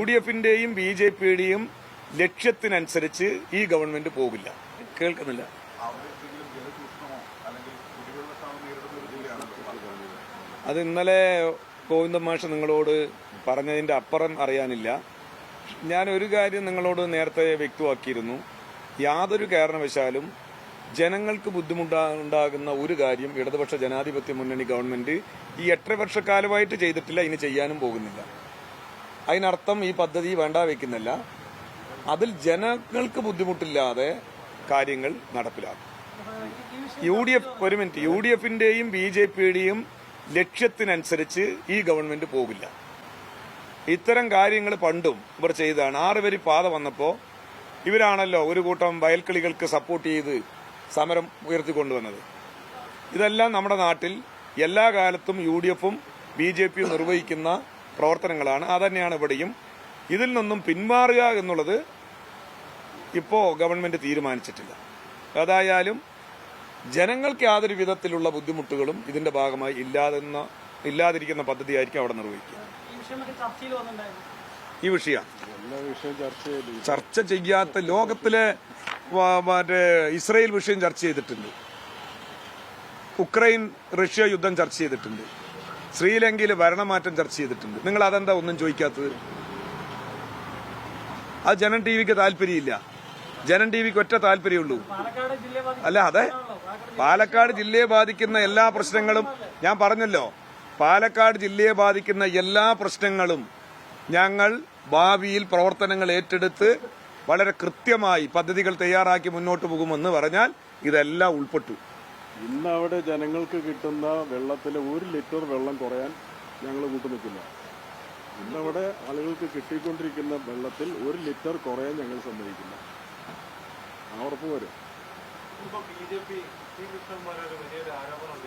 UDF-ന്റെയും BJP-യുടെയും ലക്ഷ്യത്തിനനുസരിച്ച് ഈ ഗവൺമെന്റ് പോകില്ല. കേൾക്കുന്നില്ല. അത് ഇന്നലെ ഗോവിന്ദൻ മാഷ് നിങ്ങളോട് പറഞ്ഞതിന്റെ അപ്പുറം അറിയാനില്ല. ഞാൻ ഒരു കാര്യം നിങ്ങളോട് നേരത്തെ വ്യക്തമാക്കിയിരുന്നു. യാതൊരു കാരണവശാലും ജനങ്ങൾക്ക് ബുദ്ധിമുട്ടുണ്ടാകുന്ന ഒരു കാര്യം ഇടതുപക്ഷ ജനാധിപത്യ മുന്നണി ഗവൺമെന്റ് ഈ 8 വർഷക്കാലമായിട്ട് ചെയ്തിട്ടില്ല, ഇനി ചെയ്യാനും പോകുന്നില്ല. അതിനർത്ഥം ഈ പദ്ധതി വേണ്ട വയ്ക്കുന്നില്ല. അതിൽ ജനങ്ങൾക്ക് ബുദ്ധിമുട്ടില്ലാതെ കാര്യങ്ങൾ നടപ്പിലാക്കും. UDF-ന്റെയും BJP-യുടെയും ലക്ഷ്യത്തിനനുസരിച്ച് ഈ ഗവൺമെന്റ് പോകില്ല. ഇത്തരം കാര്യങ്ങൾ പണ്ടും ഇവർ ചെയ്തതാണ്. 6 വരി പാത വന്നപ്പോൾ ഇവരാണല്ലോ ഒരു കൂട്ടം വയൽക്കിളികൾക്ക് സപ്പോർട്ട് ചെയ്ത് സമരം ഉയർത്തിക്കൊണ്ടുവന്നത്. ഇതെല്ലാം നമ്മുടെ നാട്ടിൽ എല്ലാ കാലത്തും UDF-ഉം BJP-യും നിർവഹിക്കുന്ന പ്രവർത്തനങ്ങളാണ്. അതന്നെയാണ് ഇവിടെയും. ഇതിൽ നിന്നും പിന്മാറുക എന്നുള്ളത് ഇപ്പോൾ ഗവൺമെന്റ് തീരുമാനിച്ചിട്ടില്ല. ഏതായാലും ജനങ്ങൾക്ക് യാതൊരു വിധത്തിലുള്ള ബുദ്ധിമുട്ടുകളും ഇതിന്റെ ഭാഗമായി ഇല്ലാതിരിക്കുന്ന പദ്ധതിയായിരിക്കും അവിടെ നിർവഹിക്കുക. ഈ വിഷയം ചർച്ച ചെയ്യാത്ത ലോകത്തിലെ മറ്റേ ഇസ്രയേൽ വിഷയം ചർച്ച ചെയ്തിട്ടുണ്ട്, ഉക്രൈൻ റഷ്യ യുദ്ധം ചർച്ച ചെയ്തിട്ടുണ്ട്, ശ്രീലങ്കയിൽ ഭരണമാറ്റം ചർച്ച ചെയ്തിട്ടുണ്ട്. നിങ്ങൾ അതെന്താ ഒന്നും ചോദിക്കാത്തത്? അത് ജനം ടിവിക്ക് താല്പര്യമില്ല. ജനം ടിവിക്ക് ഒറ്റ താല്പര്യമുള്ളൂ. അല്ല, അതെ, പാലക്കാട് ജില്ലയെ ബാധിക്കുന്ന എല്ലാ പ്രശ്നങ്ങളും ഞാൻ പറഞ്ഞല്ലോ. പാലക്കാട് ജില്ലയെ ബാധിക്കുന്ന എല്ലാ പ്രശ്നങ്ങളും ഞങ്ങൾ ഭാവിയിൽ പ്രവർത്തനങ്ങൾ ഏറ്റെടുത്ത് വളരെ കൃത്യമായി പദ്ധതികൾ തയ്യാറാക്കി മുന്നോട്ട് പോകുമെന്ന് പറഞ്ഞാൽ ഇതെല്ലാം ഉൾപ്പെട്ടു. ഇന്ന് അവിടെ ജനങ്ങൾക്ക് കിട്ടുന്ന വെള്ളത്തിൽ 1 ലിറ്റർ വെള്ളം കുറയാൻ ഞങ്ങൾ കൂട്ടുനിൽക്കില്ല. ഇന്നവിടെ ആളുകൾക്ക് കിട്ടിക്കൊണ്ടിരിക്കുന്ന വെള്ളത്തിൽ 1 ലിറ്റർ കുറയാൻ ഞങ്ങൾ സമ്മതിക്കില്ല. ആ ഉറപ്പ് വരും. BJP ശ്രീകൃഷ്ണന്മാരൊരു വലിയൊരു ആരോപണം